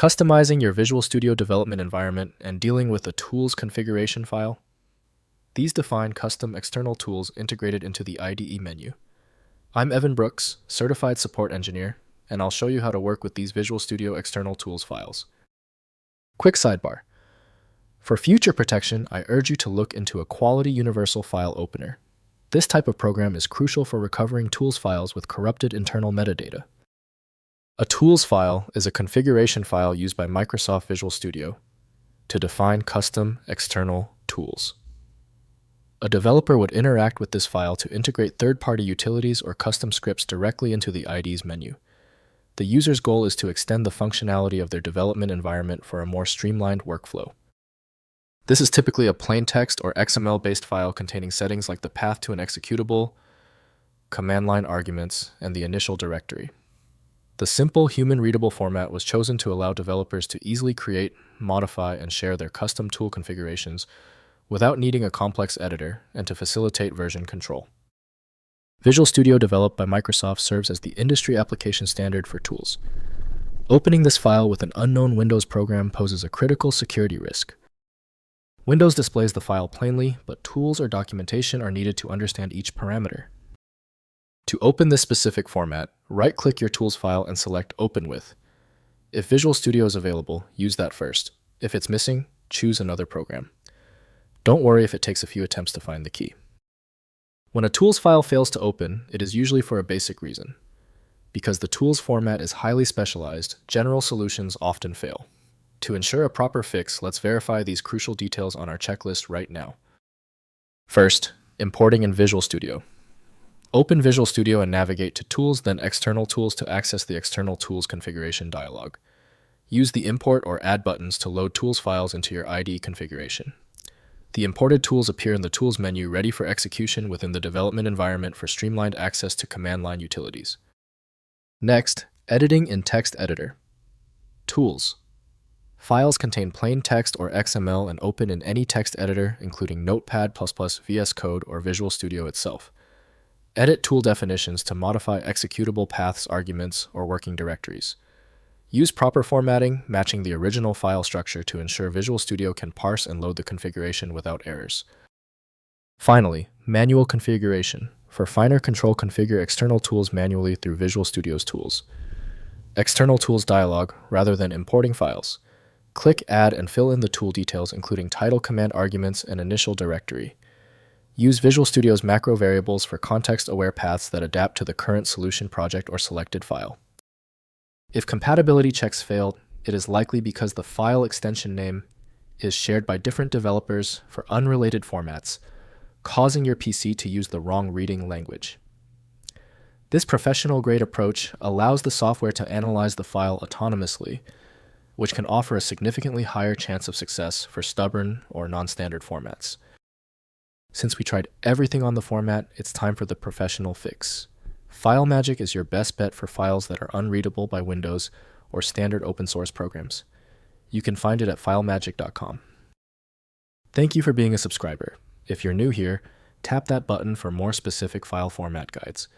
Customizing your Visual Studio development environment and dealing with a tools configuration file. These define custom external tools integrated into the IDE menu. I'm Evan Brooks, Certified Support Engineer, and I'll show you how to work with these Visual Studio external tools files. Quick sidebar. For future protection, I urge you to look into a quality universal file opener. This type of program is crucial for recovering tools files with corrupted internal metadata. A tools file is a configuration file used by Microsoft Visual Studio to define custom external tools. A developer would interact with this file to integrate third-party utilities or custom scripts directly into the IDE's menu. The user's goal is to extend the functionality of their development environment for a more streamlined workflow. This is typically a plain text or XML-based file containing settings like the path to an executable, command line arguments, and the initial directory. The simple human-readable format was chosen to allow developers to easily create, modify, and share their custom tool configurations without needing a complex editor and to facilitate version control. Visual Studio developed by Microsoft serves as the industry application standard for tools. Opening this file with an unknown Windows program poses a critical security risk. Windows displays the file plainly, but tools or documentation are needed to understand each parameter. To open this specific format, right-click your tools file and select Open With. If Visual Studio is available, use that first. If it's missing, choose another program. Don't worry if it takes a few attempts to find the key. When a tools file fails to open, it is usually for a basic reason. Because the tools format is highly specialized, general solutions often fail. To ensure a proper fix, let's verify these crucial details on our checklist right now. First, importing in Visual Studio. Open Visual Studio and navigate to Tools, then External Tools to access the External Tools configuration dialog. Use the Import or Add buttons to load tools files into your IDE configuration. The imported tools appear in the Tools menu ready for execution within the development environment for streamlined access to command line utilities. Next, editing in Text Editor. Tools. Files contain plain text or XML and open in any text editor, including Notepad++, VS Code, or Visual Studio itself. Edit tool definitions to modify executable paths, arguments, or working directories. Use proper formatting, matching the original file structure to ensure Visual Studio can parse and load the configuration without errors. Finally, manual configuration. For finer control, configure external tools manually through Visual Studio's tools. External tools dialog, rather than importing files. Click Add and fill in the tool details, including title, command arguments, and initial directory. Use Visual Studio's macro variables for context-aware paths that adapt to the current solution project or selected file. If compatibility checks failed, it is likely because the file extension name is shared by different developers for unrelated formats, causing your PC to use the wrong reading language. This professional-grade approach allows the software to analyze the file autonomously, which can offer a significantly higher chance of success for stubborn or non-standard formats. Since we tried everything on the format, it's time for the professional fix. FileMagick is your best bet for files that are unreadable by Windows or standard open source programs. You can find it at filemagick.com. Thank you for being a subscriber. If you're new here, tap that button for more specific file format guides.